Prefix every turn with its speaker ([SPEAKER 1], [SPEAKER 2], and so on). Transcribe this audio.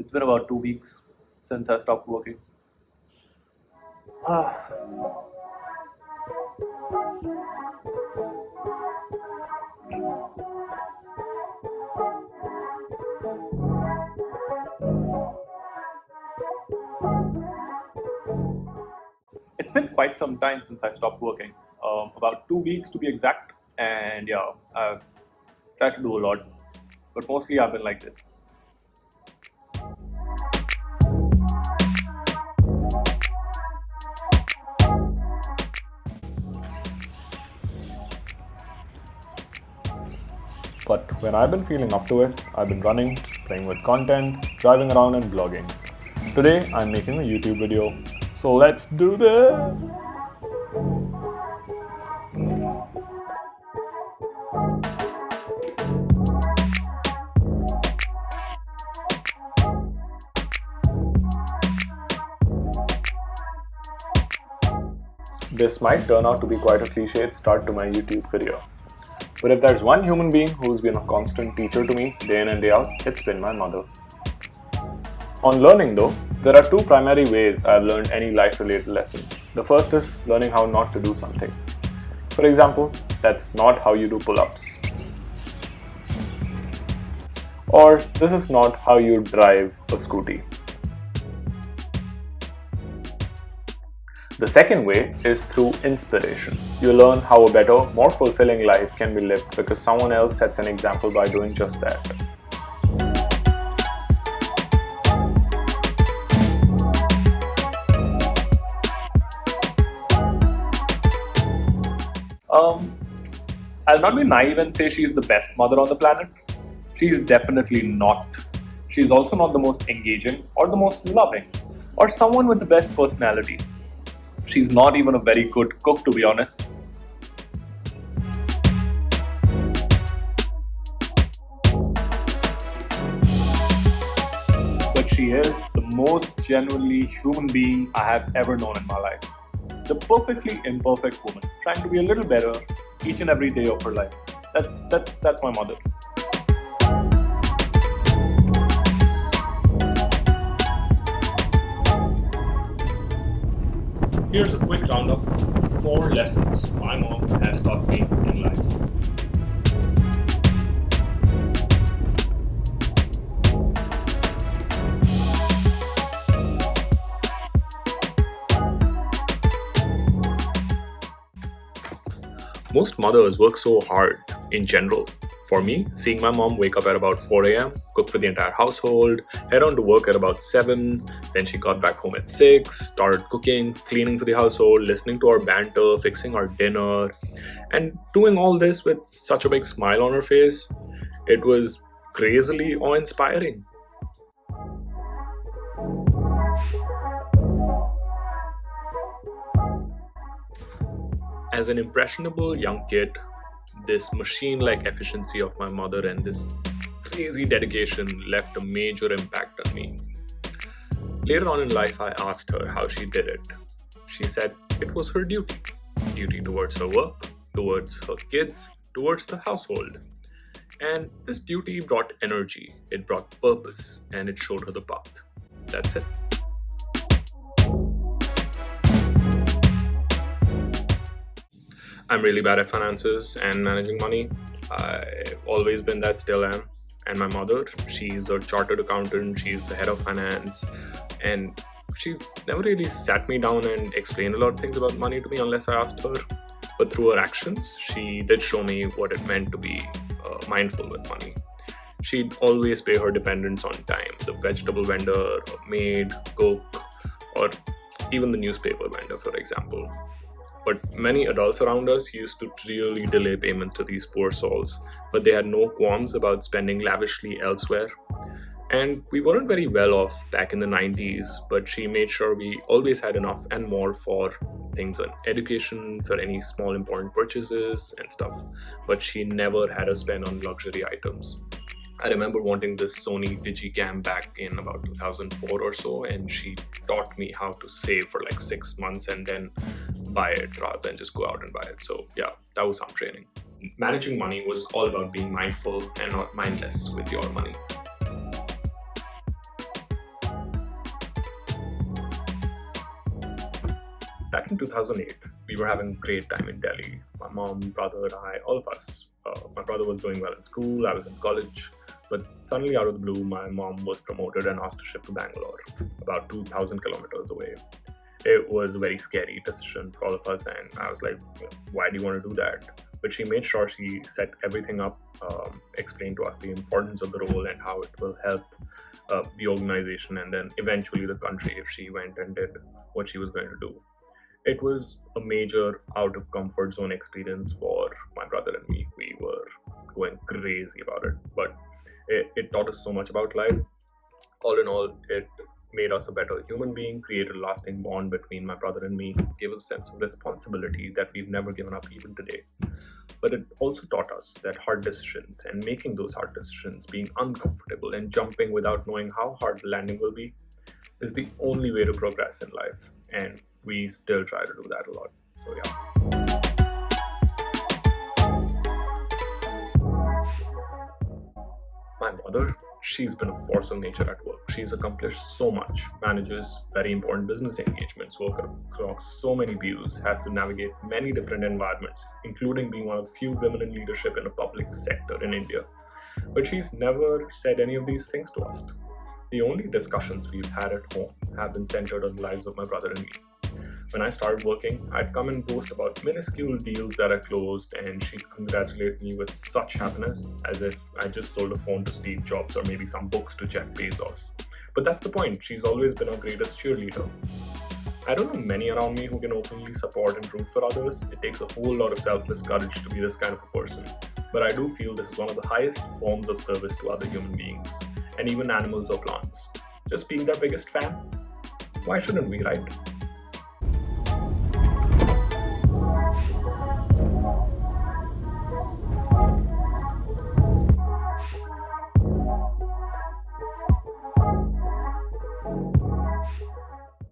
[SPEAKER 1] It's been about 2 weeks since I stopped working. Ah, it's been quite some time since I stopped working. About 2 weeks to be exact. And yeah, I've tried to do a lot, but mostly I've been like this.
[SPEAKER 2] But when I've been feeling up to it, I've been running, playing with content, driving around and blogging. Today I'm making a YouTube video. So let's do this! This might turn out to be quite a cliched start to my YouTube career. But if there's one human being who's been a constant teacher to me day in and day out, it's been my mother. On learning though, there are two primary ways I've learned any life-related lesson. The first is learning how not to do something. For example, that's not how you do pull-ups. Or this is not how you drive a scooty. The second way is through inspiration. You learn how a better, more fulfilling life can be lived because someone else sets an example by doing just that.
[SPEAKER 1] I'll not be naive and say she's the best mother on the planet. She's definitely not. She's also not the most engaging or the most loving or someone with the best personality. She's not even a very good cook, to be honest. But she is the most genuinely human being I have ever known in my life. The perfectly imperfect woman, trying to be a little better each and every day of her life. That's my mother.
[SPEAKER 3] Here's a quick roundup of 4 lessons my mom has taught me in life. Most mothers work so hard in general. For me, seeing my mom wake up at about 4 a.m., cook for the entire household, head on to work at about 7, then she got back home at 6, started cooking, cleaning for the household, listening to our banter, fixing our dinner, and doing all this with such a big smile on her face, it was crazily awe-inspiring. As an impressionable young kid, this machine-like efficiency of my mother and this crazy dedication left a major impact on me. Later on in life, I asked her how she did it. She said it was her duty. Duty towards her work, towards her kids, towards the household. And this duty brought energy, it brought purpose, and it showed her the path. That's it. I'm really bad at finances and managing money. I've always been that, still am. And my mother, she's a chartered accountant, she's the head of finance, and she's never really sat me down and explained a lot of things about money to me unless I asked her. But through her actions, she did show me what it meant to be mindful with money. She'd always pay her dependents on time, the vegetable vendor, or maid, cook, or even the newspaper vendor, for example. But many adults around us used to really delay payments to these poor souls, but they had no qualms about spending lavishly elsewhere. And we weren't very well off back in the 90s, but she made sure we always had enough and more for things on education, for any small important purchases and stuff. But she never had us spend on luxury items. I remember wanting this Sony Digicam back in about 2004 or so, and she taught me how to save for like 6 months and then buy it rather than just go out and buy it. So yeah, that was some training. Managing money was all about being mindful and not mindless with your money. Back in 2008, we were having a great time in Delhi. My mom, brother, I, all of us. My brother was doing well in school, I was in college. But suddenly, out of the blue, my mom was promoted and asked to shift to Bangalore, about 2,000 kilometers away. It was a very scary decision for all of us, and I was like, why do you want to do that? But she made sure she set everything up, explained to us the importance of the role and how it will help the organization and then eventually the country if she went and did what she was going to do. It was a major out of comfort zone experience for my brother and me. We were going crazy about it, but it taught us so much about life. All in all, it made us a better human being, created a lasting bond between my brother and me, gave us a sense of responsibility that we've never given up even today. But it also taught us that hard decisions and making those hard decisions, being uncomfortable and jumping without knowing how hard the landing will be, is the only way to progress in life. And we still try to do that a lot. So, yeah. My mother, she's been a force of nature at work. She's accomplished so much, manages very important business engagements, works across so many views, has to navigate many different environments, including being one of the few women in leadership in the public sector in India. But she's never said any of these things to us. The only discussions we've had at home have been centered on the lives of my brother and me. When I started working, I'd come and boast about minuscule deals that I closed, and she'd congratulate me with such happiness as if I just sold a phone to Steve Jobs or maybe some books to Jeff Bezos. But that's the point, she's always been our greatest cheerleader. I don't know many around me who can openly support and root for others. It takes a whole lot of selfless courage to be this kind of a person. But I do feel this is one of the highest forms of service to other human beings, and even animals or plants. Just being their biggest fan? Why shouldn't we, right?